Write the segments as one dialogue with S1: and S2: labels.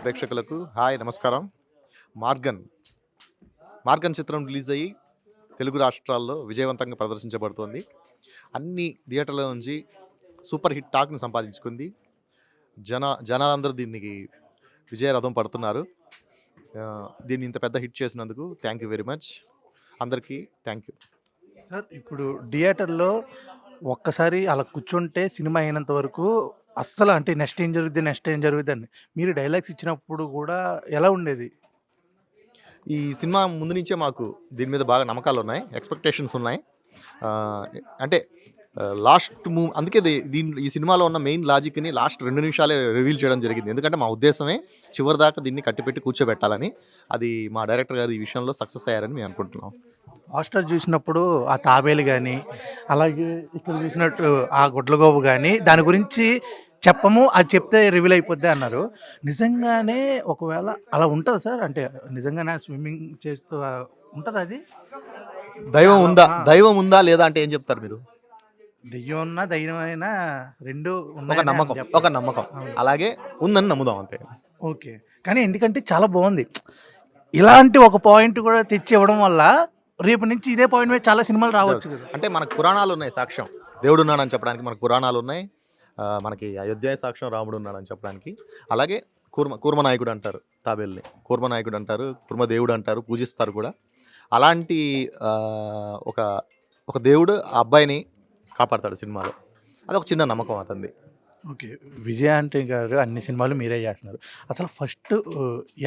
S1: ప్రేక్షకులకు హాయ్ నమస్కారం. 'Morgan', 'Morgan' చిత్రం రిలీజ్ అయ్యి తెలుగు రాష్ట్రాల్లో విజయవంతంగా ప్రదర్శించబడుతోంది. అన్ని థియేటర్ల నుంచి సూపర్ హిట్ టాక్‌ని సంపాదించుకుంది. జనాలందరూ దీనికి విజయరథం పడుతున్నారు. దీన్ని ఇంత పెద్ద హిట్ చేసినందుకు థ్యాంక్ యూ వెరీ మచ్. అందరికీ థ్యాంక్ యూ.
S2: సార్ ఇప్పుడు థియేటర్‌లో ఒక్కసారి అలా కూర్చుంటే సినిమా అయినంత వరకు అస్సలు అంటే నెక్స్ట్ ఏం జరుగుద్ది? నెక్స్ట్ ఏం జరుగుద్దని. మీరు డైలాగ్స్ ఇచ్చినప్పుడు గూడా ఎలా ఉండేది?
S1: ఈ సినిమా ముందు నుంచే మాకు దీని మీద బాగా నమ్మకాలున్నాయి. ఎక్స్‌పెక్టేషన్స్ ఉన్నాయి. అంటే లాస్ట్ అందుకే ఈ సినిమాలో ఉన్న మెయిన్ లాజిక్‌ని లాస్ట్ 2 నిమిషాలే రివీల్ చేయడం జరిగింది. ఎందుకంటే మా ఉద్దేశమే చివరిదాకా దీన్ని కట్టిపెట్టి కూర్చోబెట్టాలని. అది మా డైరెక్టర్ గారు ఈ విషయంలో సక్సెస్ అయ్యారని మేము అనుకుంటున్నాం.
S2: పోస్టర్ చూసినప్పుడు ఆ తాబేలు గాని, అలాగే ఇక్కడ చూసినట్టు ఆ గుడ్లగోబు గాని దాని గురించి చెప్పము. అది చెప్తే రివీల్ అయిపోద్ది అన్నారు. నిజంగానే ఒకవేళ అలా ఉంటదా సార్? అంటే నిజంగానే స్విమ్మింగ్ చేస్తూ ఉంటదా అది?
S1: దైవం
S2: అలా
S1: ఉందా?
S2: ఆ!
S1: దైవం ఉందా లేదా అంటే ఏం చెప్తారు మీరు?
S2: దెయ్యం ఉన్నా, ధైర్యమైనా 2
S1: ఒక
S2: ఉన్నాయనే
S1: నమ్మకం. ఒక
S2: చెప్పాలి.
S1: నమ్మకం.
S2: అవును.
S1: అలాగే ఉందని నమ్ముదాం అంతే.
S2: ఓకే. కానీ ఎందుకంటే చాలా బావుంది. ఇలాంటి ఒక పాయింట్ కూడా తెచ్చి ఇవ్వడం వల్ల రేపు నుంచి ఇదే పాయింట్ మీద చాలా సినిమాలు రావచ్చు కదా!
S1: అంటే మనకు పురాణాలున్నాయి సాక్ష్యం. దేవుడున్నాడని చెప్పడానికి మనకు పురాణాలున్నాయి. మనకి అయోధ్య సాక్ష్యం రాముడున్నాడని చెప్పడానికి. అలాగే కూర్మనాయకుడు అంటారు తాబేలుని. కూర్మనాయకుడు అంటారు, కూర్మదేవుడు అంటారు, పూజిస్తారు కూడా. అలాంటి ఒక ఒక దేవుడు ఆ అబ్బాయిని కాపాడతాడు సినిమాలో. అదొక చిన్న నమ్మకం అతనిది.
S2: ఓకే. విజయ్ ఆంటనీ గారు అన్ని సినిమాలు మీరే చేస్తున్నారు. అసలు ఫస్ట్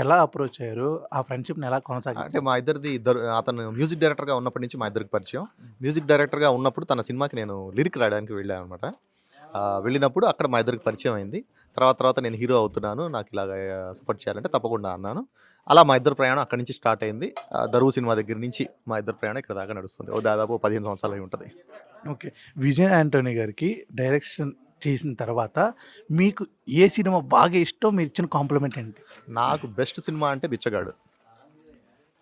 S2: ఎలా అప్రోచ్ అయ్యారు? ఆ ఫ్రెండ్‌షిప్‌ని ఎలా
S1: అంటే
S2: కొనసాగించారు?
S1: మా ఇద్దరిది అతను మ్యూజిక్ డైరెక్టర్‌గా ఉన్నప్పటి నుంచి మా ఇద్దరికి పరిచయం. మ్యూజిక్ డైరెక్టర్‌గా ఉన్నప్పుడు తన సినిమాకి నేను లిరిక్ రాయడానికి వెళ్ళాననమాట. వెళ్ళినప్పుడు అక్కడ మా ఇద్దరికి పరిచయం అయింది. తర్వాత నేను హీరో అవుతున్నాను. నాకు ఇలాగ సపోర్ట్ చేయాలంటే తప్పకుండా అన్నాను. అలా మా ఇద్దరి ప్రయాణం అక్కడి నుంచి స్టార్ట్ అయింది. 'దరువు' సినిమా దగ్గర నుంచి మా ఇద్దరి ప్రయాణం ఇక్కడ దాకా నడుస్తుంది. దాదాపు 15 సంవత్సరాలు అయి ఉంటది.
S2: ఓకే. విజయ్ ఆంటనీ గారికి డైరెక్షన్ చేసిన తర్వాత మీకు ఏ సినిమా బాగా ఇష్టం? మీరిచ్చిన కాంప్లిమెంట్ ఏంటి?
S1: నాకు బెస్ట్ సినిమా అంటే 'బిచ్చగాడు'.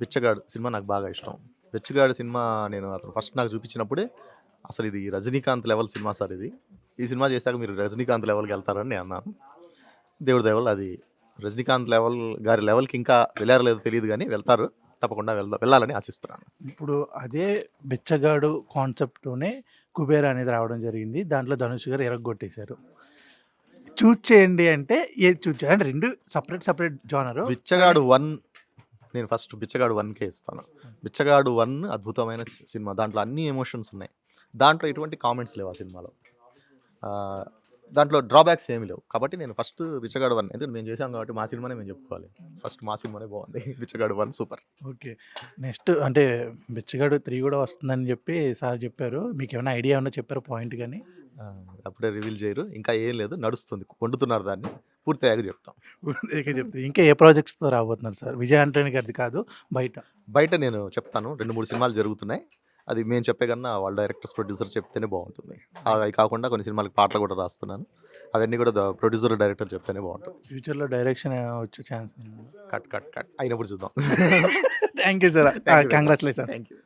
S1: 'బిచ్చగాడు' సినిమా నాకు బాగా ఇష్టం. 'బిచ్చగాడు' సినిమా నేను అతను ఫస్ట్ నాకు చూపించినప్పుడే అసలు ఇది రజనీకాంత్ లెవెల్ సినిమా సార్ ఇది. ఈ సినిమా చేశాక మీరు రజనీకాంత్ లెవెల్‌కి వెళ్తారని నేను అన్నాను. దేవుడి దయ వల్ల అది రజనీకాంత్ గారి లెవెల్‌కి ఇంకా వెళ్లారో లేదో తెలీదు గానీ వెళ్తారు. తప్పకుండా వెళ్ళాలని ఆశిస్తున్నాను.
S2: ఇప్పుడు అదే 'బిచ్చగాడు' కాన్సెప్ట్‌తోనే 'కుబేరా' అనేది రావడం జరిగింది. దాంట్లో ధనుష్ గారు ఇరగ్గొట్టేశారు. చూజ్ చేయండి అంటే ఏది చూజ్ చేయాలి? అంటే 2 సెపరేట్ జోనరు. కానీ
S1: 'బిచ్చగాడు 1' నేను ఫస్ట్ 'బిచ్చగాడు 1'కే ఇస్తాను. 'బిచ్చగాడు 1' అద్భుతమైన సినిమా. దాంట్లో అన్ని ఎమోషన్స్ ఉన్నాయి. దాంట్లో ఎటువంటి కామెంట్స్ లేవు ఆ సినిమాలో. ఆహ్, దాంట్లో డ్రాబ్యాక్స్ ఏమి లేవు. కాబట్టి నేను ఫస్ట్ 'బిచ్చగాడు 1' ఎందుకంటే మేము చేసాం కాబట్టి మా సినిమానే మేము చెప్పుకోవాలి. ఫస్ట్ మా సినిమానే బాగుంది. 'బిచ్చగాడు 1' సూపర్.
S2: ఓకే. నెక్స్ట్ అంటే 'బిచ్చగాడు 3' గూడా వస్తుందని జెప్పి సార్ జెప్పారు. మీకేమైనా ఐడియా ఏమన్నా చెప్పారా పాయింట్ గాని?
S1: అప్పుడే రివీల్ చేయరు. ఇంకా ఏం లేదు నడుస్తుంది. వండుతున్నారు దాన్ని. పూర్తయ్యాక చెప్తాం.
S2: ఇక చెప్తే ఇంకా ఏ ప్రాజెక్ట్స్‌తో రాబోతున్నారు సార్? విజయ్ ఆంటనీ గారిది కాదు బయట.
S1: బయట నేను చెప్తాను. 2, 3 సినిమాలు జరుగుతున్నాయి. అది మేము చెప్పే కన్నా వాళ్ళ డైరెక్టర్స్, ప్రొడ్యూసర్ చెప్తేనే బాగుంటుంది. అవి కాకుండా కొన్ని సినిమాలకి పాటలు కూడా రాస్తున్నాను. అవన్నీ కూడా ప్రొడ్యూసర్, డైరెక్టర్ చెప్తేనే బాగుంటుంది.
S2: ఫ్యూచర్‌లో డైరెక్షన్ వచ్చే ఛాన్స్ ఉందా?
S1: కట్ అయినప్పుడు చూద్దాం.
S2: Thank you sir.
S1: Thank you very much.
S2: Congratulations.
S1: Thank you.